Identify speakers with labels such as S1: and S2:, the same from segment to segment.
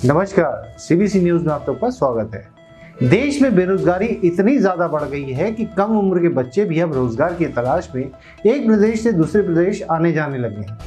S1: नमस्कार, CBC news में आप सबका स्वागत है। देश में बेरोजगारी इतनी ज्यादा बढ़ गई है कि कम उम्र के बच्चे भी अब रोजगार की तलाश में एक प्रदेश से दूसरे प्रदेश आने जाने लगे हैं।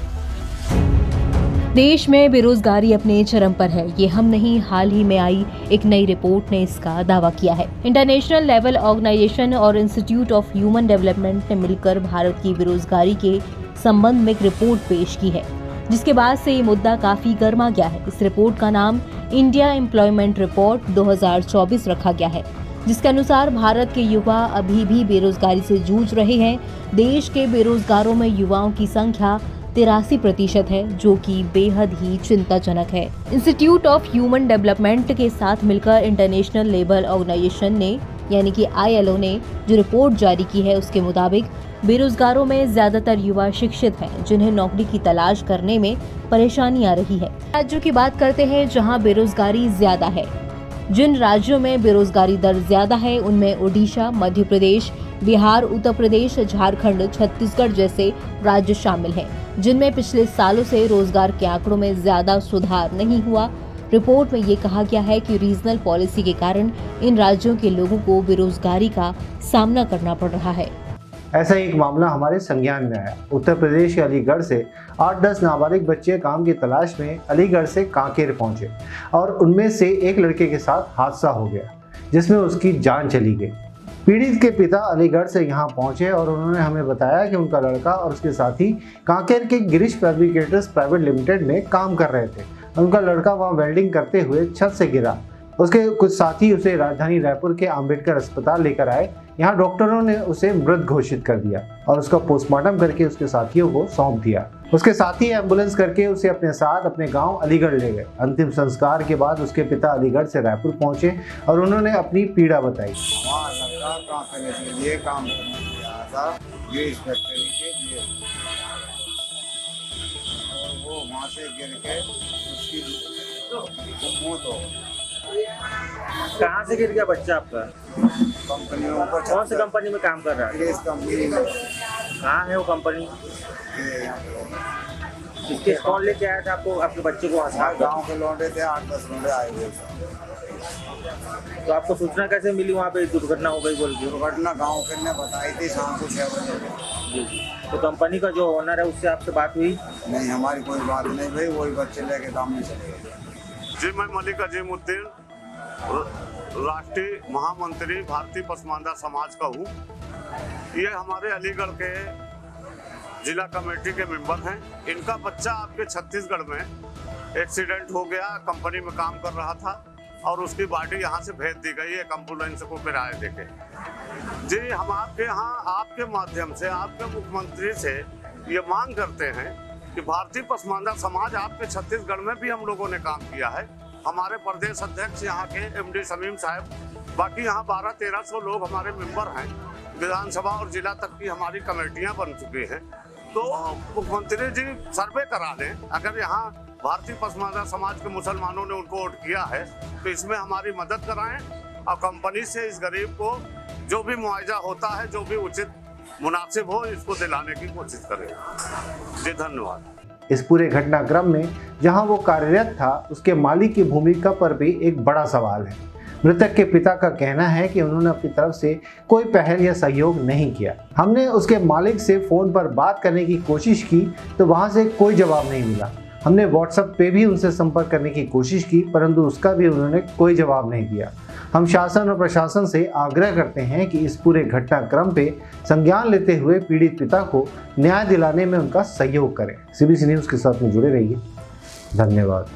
S2: देश में बेरोजगारी अपने चरम पर है। ये हम नहीं, हाल ही में आई एक नई रिपोर्ट ने इसका दावा किया है। इंटरनेशनल लेवल ऑर्गेनाइजेशन और इंस्टीट्यूट ऑफ ह्यूमन डेवलपमेंट ने मिलकर भारत की बेरोजगारी के संबंध में एक रिपोर्ट पेश की है, जिसके बाद से ये मुद्दा काफी गर्मा गया है। इस रिपोर्ट का नाम इंडिया एम्प्लॉयमेंट रिपोर्ट 2024 रखा गया है, जिसके अनुसार भारत के युवा अभी भी बेरोजगारी से जूझ रहे हैं। देश के बेरोजगारों में युवाओं की संख्या 83% है, जो कि बेहद ही चिंताजनक है। इंस्टीट्यूट ऑफ ह्यूमन डेवलपमेंट के साथ मिलकर इंटरनेशनल लेबर ऑर्गेनाइजेशन ने यानी कि ILO ने जो रिपोर्ट जारी की है, उसके मुताबिक बेरोजगारों में ज्यादातर युवा शिक्षित हैं, जिन्हें नौकरी की तलाश करने में परेशानी आ रही है। राज्यों की बात करते हैं जहां बेरोजगारी ज्यादा है। जिन राज्यों में बेरोजगारी दर ज्यादा है उनमें ओडिशा, मध्य प्रदेश, बिहार, उत्तर प्रदेश, झारखंड, छत्तीसगढ़ जैसे राज्य शामिल हैं, जिनमें पिछले सालों से रोजगार के आंकड़ों में ज्यादा सुधार नहीं हुआ। रिपोर्ट में ये कहा गया है कि रीजनल पॉलिसी के कारण इन राज्यों के लोगों को बेरोजगारी का सामना करना पड़ रहा है।
S1: ऐसा एक मामला हमारे संज्ञान में आया। उत्तर प्रदेश के अलीगढ़ से 8-10 नाबालिग बच्चे काम की तलाश में अलीगढ़ से कांकेर पहुंचे और उनमें से एक लड़के के साथ हादसा हो गया, जिसमें उसकी जान चली गई। पीड़ित के पिता अलीगढ़ से यहाँ पहुंचे और उन्होंने हमें बताया कि उनका लड़का और उसके साथी कांकेर के गिरीश फैब्रिकेटर्स प्राइवेट लिमिटेड में काम कर रहे थे। उनका लड़का वहाँ वेल्डिंग करते हुए छत से गिरा। उसके कुछ साथी उसे राजधानी रायपुर के अंबेडकर अस्पताल लेकर आए। यहाँ डॉक्टरों ने उसे मृत घोषित कर दिया और उसका पोस्टमार्टम करके उसके साथियों को सौंप दिया। उसके साथी एम्बुलेंस करके उसे अपने साथ अपने गांव अलीगढ़ ले गए। अंतिम संस्कार के बाद उसके पिता अलीगढ़ से रायपुर पहुंचे और उन्होंने अपनी पीड़ा बताई।
S3: वहाँ लड़का कांकेर के लिए काम करने गया था, गिरीश फैक्ट्री के लिए, और वो वहाँ से गिर के उसकी मौत हो गई।
S4: कहाँ से गिर गया बच्चा आपका?
S3: कंपनी में ऊपर
S4: कौन सी कंपनी में काम कर रहा है?
S3: गिरीश कंपनी में।
S4: कहाँ है वो कंपनी?
S3: ये यहाँ पे
S4: इसके कौन लेके आया था आपको, आपके बच्चे को अस्पताल?
S3: गाँव के लौटे थे, 8-10 लौटे आए हुए थे।
S4: तो आपको सूचना कैसे मिली वहाँ पे दुर्घटना हो गई बोल के?
S3: दुर्घटना गाँव के ने बताई थी शाम को 6 बजे।
S4: जी। तो कंपनी का जो ओनर है उससे आपसे बात हुई?
S3: नहीं, हमारी कोई बात नहीं भाई, वही बच्चे लेके काम नहीं चले गए।
S5: जी, मैं मलिक अजीमुद्दीन, राष्ट्रीय महामंत्री भारतीय पसमानदा समाज का हूँ। ये हमारे अलीगढ़ के जिला कमेटी के मेंबर हैं। इनका बच्चा आपके छत्तीसगढ़ में एक्सीडेंट हो गया, कंपनी में काम कर रहा था और उसकी बॉडी यहाँ से भेज दी गई एक एम्बुलेंस को किराए देके। जी, हम आपके यहाँ आपके माध्यम से आपके मुख्यमंत्री से ये मांग करते हैं कि भारतीय पसमानदा समाज आपके छत्तीसगढ़ में भी हम लोगों ने काम किया है। हमारे प्रदेश अध्यक्ष यहाँ के MD शमीम साहब, बाकी यहाँ 1200-1300 लोग हमारे मेंबर हैं। विधानसभा और जिला तक की हमारी कमेटियाँ बन चुकी हैं। तो मुख्यमंत्री जी सर्वे करा लें। अगर यहाँ भारतीय पसमानदा समाज के मुसलमानों ने उनको वोट किया है तो इसमें हमारी मदद कराएं और कंपनी से इस गरीब को जो भी मुआवजा होता है, जो भी उचित मुनासिब हो, इसको दिलाने की कोशिश करें। जी, धन्यवाद।
S1: इस पूरे घटनाक्रम में जहां वो कार्यरत था, उसके मालिक की भूमिका पर भी एक बड़ा सवाल है। मृतक के पिता का कहना है कि उन्होंने अपनी तरफ से कोई पहल या सहयोग नहीं किया। हमने उसके मालिक से फोन पर बात करने की कोशिश की तो वहां से कोई जवाब नहीं मिला। हमने व्हाट्सएप पे भी उनसे संपर्क करने की कोशिश की, परंतु उसका भी उन्होंने कोई जवाब नहीं दिया। हम शासन और प्रशासन से आग्रह करते हैं कि इस पूरे घटनाक्रम पे संज्ञान लेते हुए पीड़ित पिता को न्याय दिलाने में उनका सहयोग करें। सीबीसी न्यूज़ के साथ में जुड़े रहिए। धन्यवाद।